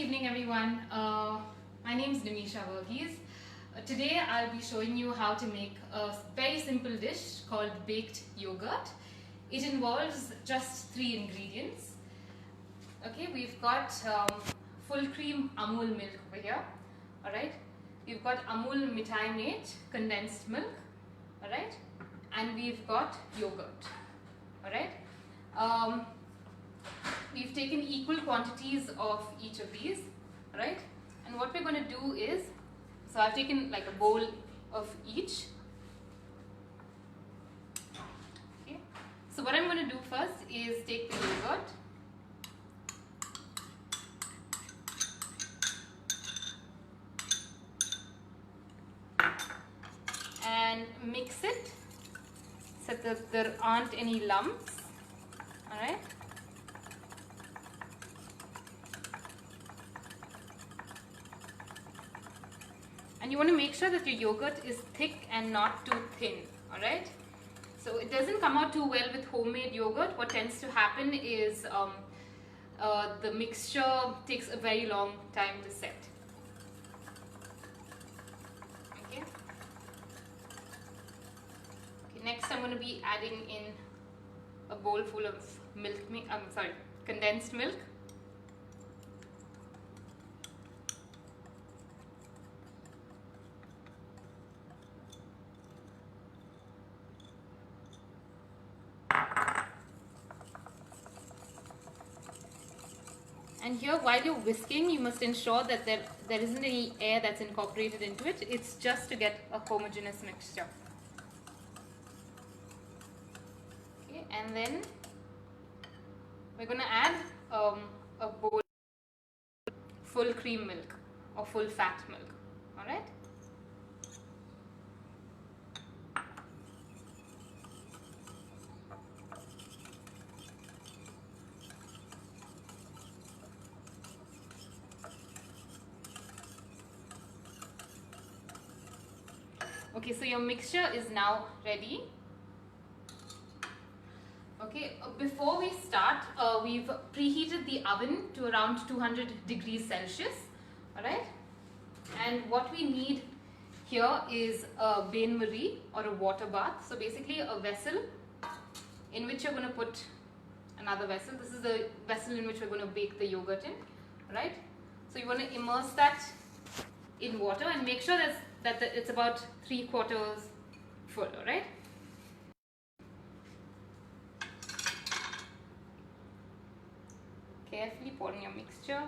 evening, everyone. My name is Nimisha Verghese. Today I'll be showing you how to make a very simple dish called baked yogurt. It involves just 3 ingredients. Okay, we've got full cream Amul milk over here. Alright, we've got Amul Mithai Mate condensed milk. Alright, and we've got yogurt. Alright. We've taken equal quantities of each of these, right? And what we're going to do is, so I've taken like a bowl of each. Okay. So what I'm going to do first is take the yogurt, and mix it so that there aren't any lumps. All right. And you want to make sure that your yogurt is thick and not too thin, alright? So it doesn't come out too well with homemade yogurt. What tends to happen is the mixture takes a very long time to set. Okay. Okay, next I'm going to be adding in a bowl full of condensed milk. And here, while you're whisking, you must ensure that there isn't any air that's incorporated into it. It's just to get a homogeneous mixture. Okay, and then we're going to add a bowl of full cream milk or full fat milk. All right. Okay, so your mixture is now ready. Okay, before we start, we've preheated the oven to around 200 degrees Celsius. Alright, and what we need here is a bain marie or a water bath. So basically a vessel in which you're going to put another vessel. This is the vessel in which we're going to bake the yogurt in. Right? So you want to immerse that in water and make sure that it's about 3/4 full, alright? Carefully pour in your mixture.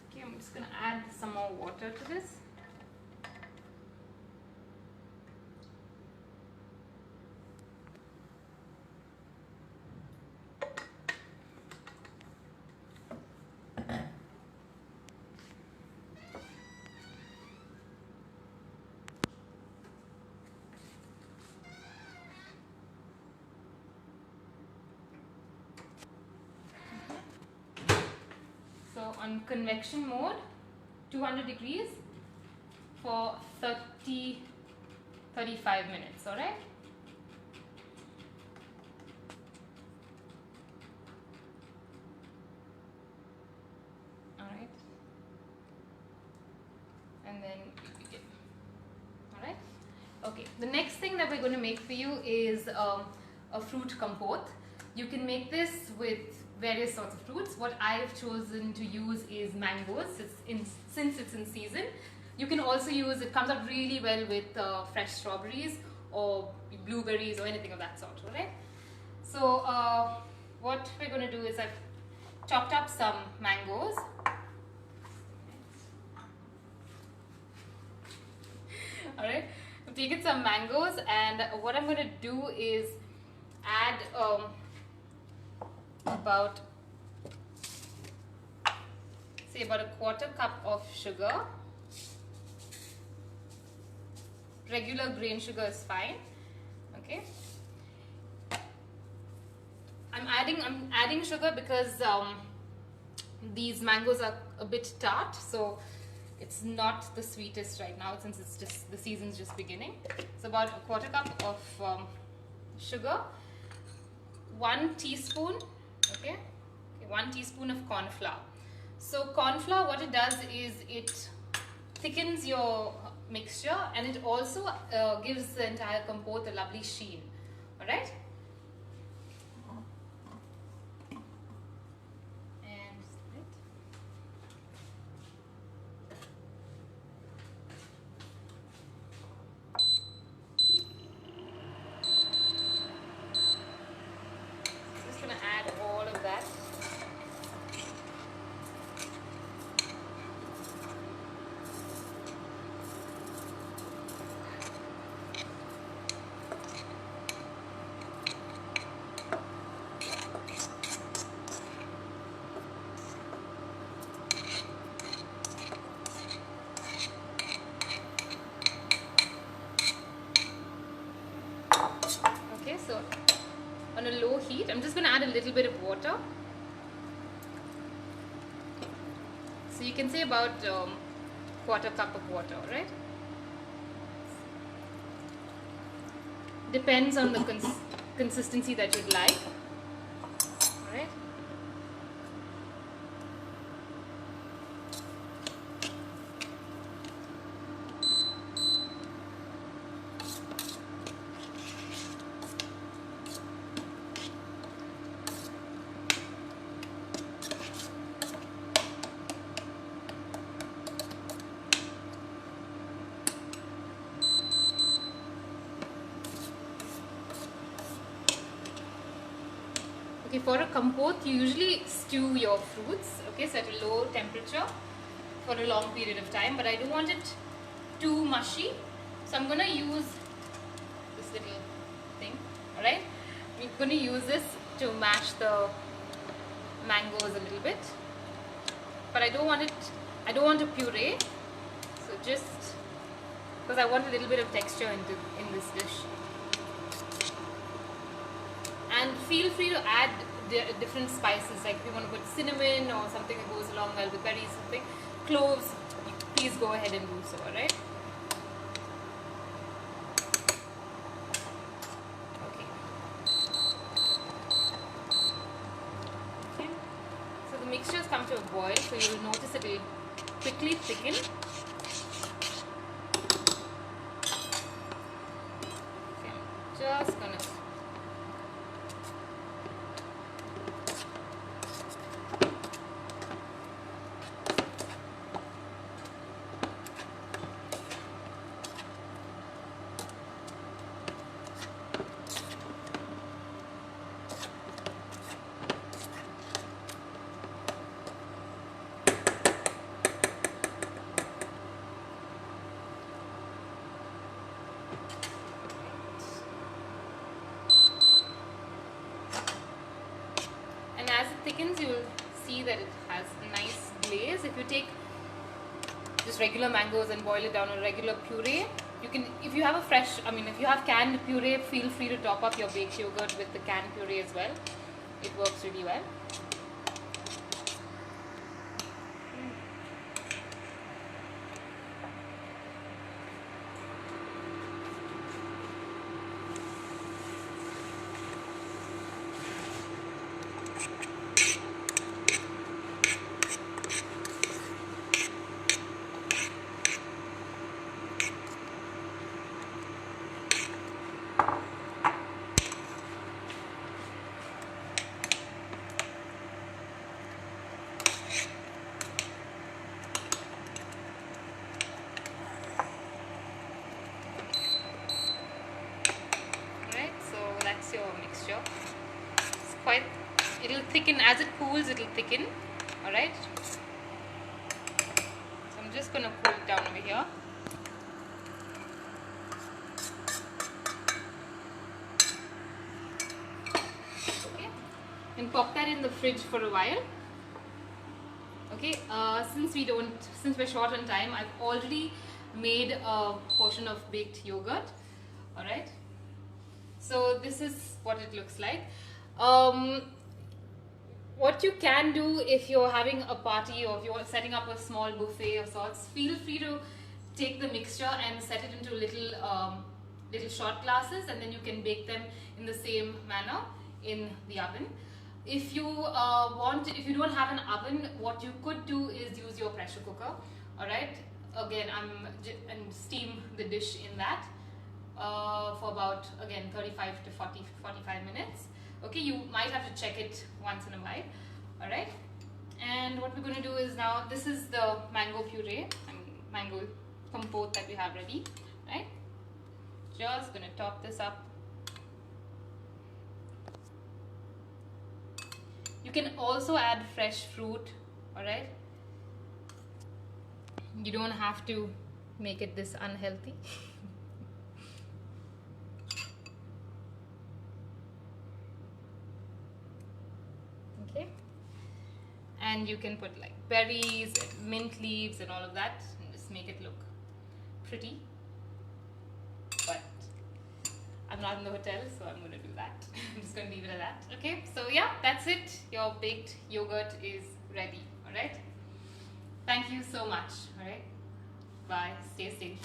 Okay, I'm just going to add some more water to this. On convection mode, 200 degrees for 35 minutes, alright? Alright. And then we begin. Alright? Okay, the next thing that we're going to make for you is a fruit compote. You can make this with various sorts of fruits. What I've chosen to use is mangoes since it's in season. You can also use, it comes out really well with fresh strawberries or blueberries or anything of that sort, alright? So what we're going to do is I've chopped up some mangoes. Alright, I've taken some mangoes, and what I'm going to do is add about a 1/4 cup of sugar. Regular grain sugar is fine. Okay, I'm adding sugar because these mangoes are a bit tart, so it's not the sweetest right now since it's just the season's just beginning. So about a quarter cup of sugar, 1 teaspoon, okay, 1 teaspoon of corn flour. So corn flour, what it does is it thickens your mixture, and it also gives the entire compote a lovely sheen. All right. So on a low heat, I'm just going to add a little bit of water. So you can say about quarter cup of water, right? Depends on the consistency that you'd like. All right. Okay, for a compote, you usually stew your fruits, okay, so at a low temperature for a long period of time, but I don't want it too mushy, so I'm going to use this little thing, alright. We're going to use this to mash the mangoes a little bit, but I don't want a puree, so just because I want a little bit of texture in this dish. And feel free to add different spices, like if you want to put cinnamon or something that goes along well with berries, something, cloves, please go ahead and do so, alright? Okay. So the mixture has come to a boil, so you will notice it will quickly thicken. Okay, I'm just gonna as it thickens, you will see that it has a nice glaze. If you take just regular mangoes and boil it down in regular puree, you can, if you have if you have canned puree, feel free to top up your baked yogurt with the canned puree as well. It works really well. Your mixture. It's quite, it'll thicken as it cools, it'll thicken. Alright, so I'm just gonna cool it down over here. Okay, and pop that in the fridge for a while. Okay, since we're short on time, I've already made a portion of baked yogurt. Alright, so this is what it looks like. what you can do if you're having a party or if you're setting up a small buffet of sorts, feel free to take the mixture and set it into little short glasses, and then you can bake them in the same manner in the oven. If you if you don't have an oven, what you could do is use your pressure cooker. All right. Again, and steam the dish in that for about, again, 35 to 45 minutes. Okay, you might have to check it once in a while. All right. And what we're going to do is, now this is the mango puree and mango compote that we have ready. Right. Just going to top this up. You can also add fresh fruit. All right. You don't have to make it this unhealthy. Okay. And you can put like berries and mint leaves and all of that, and just make it look pretty. But I'm not in the hotel, so I'm going to do that. I'm just going to leave it at that. Okay, so yeah, that's it. Your baked yogurt is ready. All right. Thank you so much. All right. Bye. Stay safe.